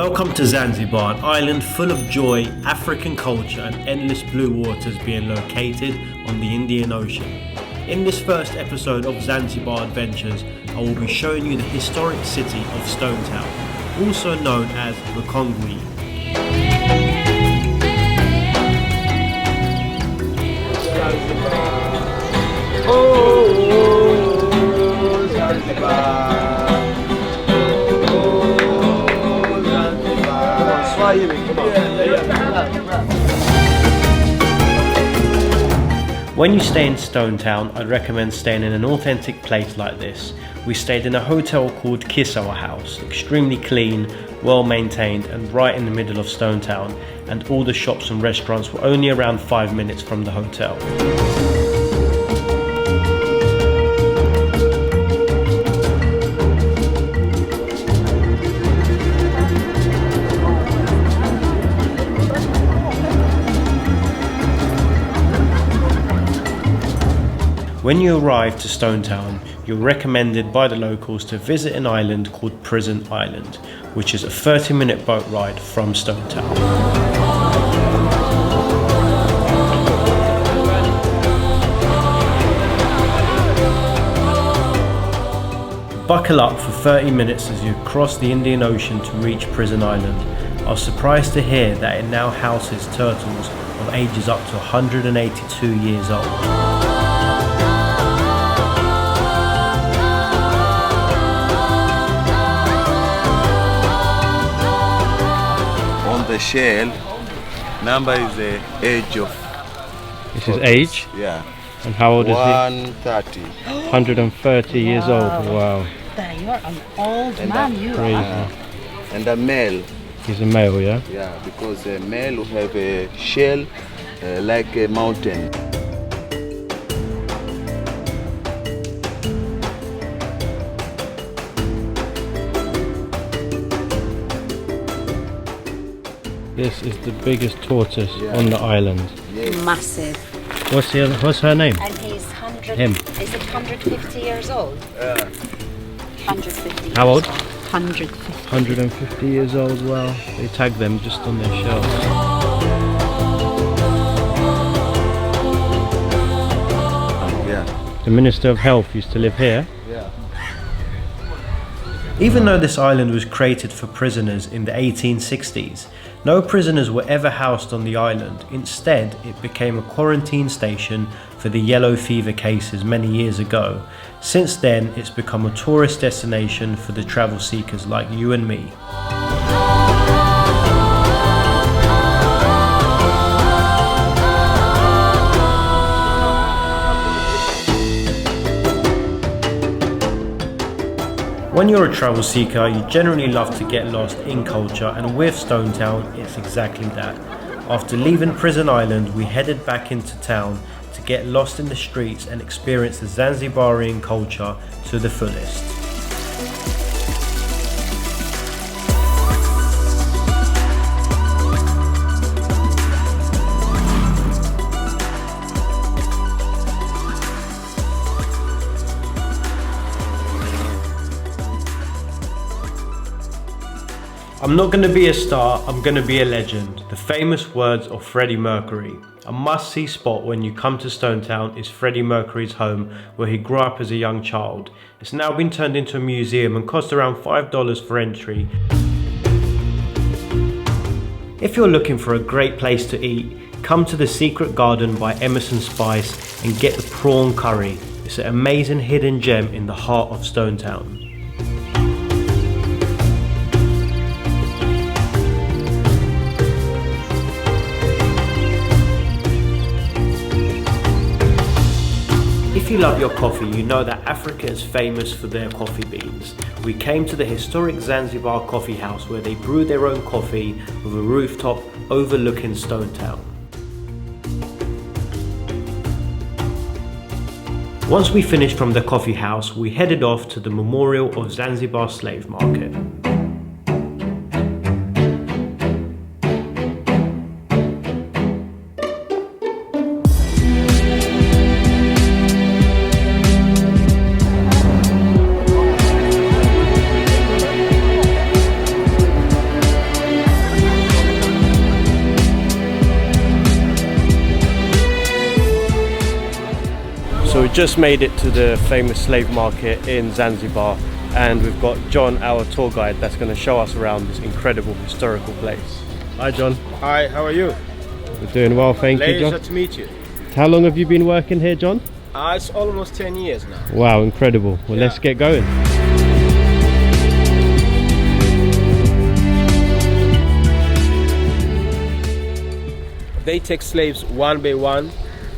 Welcome to Zanzibar, an island full of joy, African culture and endless blue waters being located on the Indian Ocean. In this first episode of Zanzibar Adventures, I will be showing you the historic city of Stone Town, also known as Mkongwe. When you stay in Stone Town, I'd recommend staying in an authentic place like this. We stayed in a hotel called Kisawa House, extremely clean, well maintained and right in the middle of Stone Town, and all the shops and restaurants were only around 5 minutes from the hotel. When you arrive to Stone Town, you're recommended by the locals to visit an island called Prison Island, which is a 30-minute boat ride from Stone Town. Buckle up for 30 minutes as you cross the Indian Ocean to reach Prison Island. I was surprised to hear that it now houses turtles of ages up to 182 years old. The shell number is the age of. This is age? Yeah. And how old is he? 130. 130 years old. Wow. You are an old man, you crazy. are. And a male. He's a male, yeah? Yeah, because a male will have a shell like a mountain. This is the biggest tortoise on the island. Yes. Massive. What's her name? And he's 100. Him. Is it 150 years old? 150. How old? 150. 150 years old. Wow. They tag them just on their shells. Yeah. The Minister of Health used to live here. Yeah. Even though this island was created for prisoners in the 1860s, no prisoners were ever housed on the island. Instead, it became a quarantine station for the yellow fever cases many years ago. Since then, it's become a tourist destination for the travel seekers like you and me. When you're a travel seeker, you generally love to get lost in culture, and with Stone Town, it's exactly that. After leaving Prison Island, we headed back into town to get lost in the streets and experience the Zanzibarian culture to the fullest. I'm not going to be a star, I'm going to be a legend. The famous words of Freddie Mercury. A must-see spot when you come to Stone Town is Freddie Mercury's home, where he grew up as a young child. It's now been turned into a museum and costs around $5 for entry. If you're looking for a great place to eat, come to the Secret Garden by Emerson Spice and get the prawn curry. It's an amazing hidden gem in the heart of Stone Town. If you love your coffee, you know that Africa is famous for their coffee beans. We came to the historic Zanzibar coffee house where they brew their own coffee with a rooftop overlooking Stone Town. Once we finished from the coffee house, we headed off to the Memorial of Zanzibar Slave Market. We've just made it to the famous slave market in Zanzibar, and we've got John, our tour guide, that's going to show us around this incredible historical place. Hi John. Hi, how are you? We're doing well, thank you John. Pleasure to meet you. How long have you been working here, John? It's almost 10 years now. Wow, incredible. Well, let's get going. They take slaves one by one,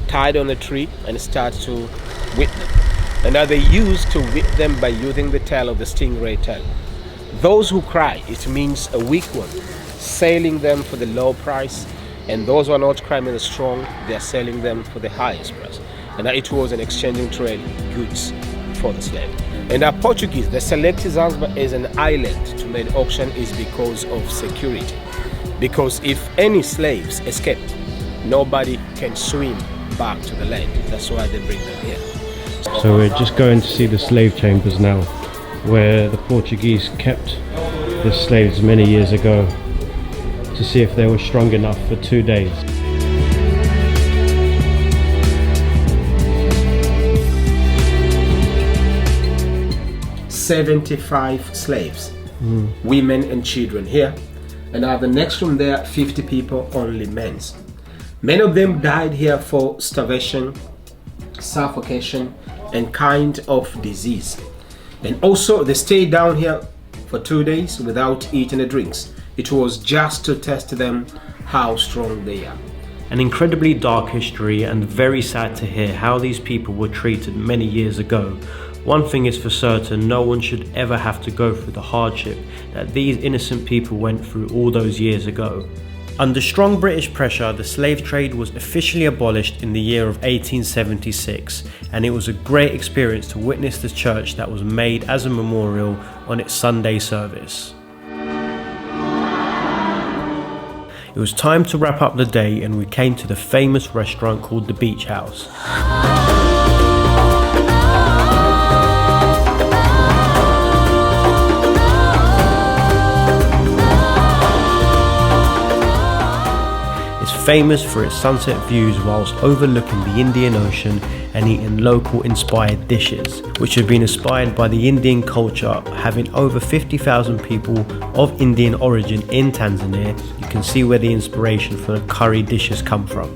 tied on a tree, and start to whip them. And now they used to whip them by using the tail of the stingray tail. Those who cry, it means a weak one, selling them for the low price, and those who are not crying and strong, they are selling them for the highest price. And it was an exchanging trade goods for the slave. And our Portuguese, they selected Zanzibar as an island to make auction is because of security. Because if any slaves escape, nobody can swim back to the land. That's why they bring them here. So we're just going to see the slave chambers now, where the Portuguese kept the slaves many years ago to see if they were strong enough for 2 days. "75 slaves, women and children here. And now the next room there, 50 people, only men. Many of them died here for starvation, suffocation, and kind of disease. And also they stayed down here for 2 days without eating the drinks. It was just to test them how strong they are." An incredibly dark history, and very sad to hear how these people were treated many years ago. One thing is for certain, no one should ever have to go through the hardship that these innocent people went through all those years ago. Under strong British pressure, the slave trade was officially abolished in the year of 1876, and it was a great experience to witness the church that was made as a memorial on its Sunday service. It was time to wrap up the day, and we came to the famous restaurant called the Beach House. Famous for its sunset views whilst overlooking the Indian Ocean and eating local inspired dishes, which have been inspired by the Indian culture, having over 50,000 people of Indian origin in Tanzania. You can see where the inspiration for the curry dishes come from.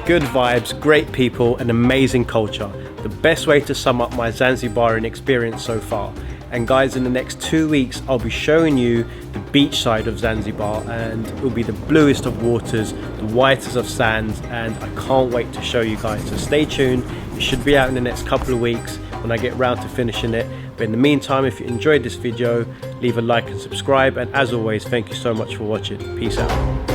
Good vibes, great people, and amazing culture. The best way to sum up my Zanzibaran experience so far. And guys, in the next 2 weeks, I'll be showing you the beach side of Zanzibar, and it will be the bluest of waters, the whitest of sands, and I can't wait to show you guys. So stay tuned. It should be out in the next couple of weeks when I get round to finishing it. But in the meantime, if you enjoyed this video, leave a like and subscribe. And as always, thank you so much for watching. Peace out.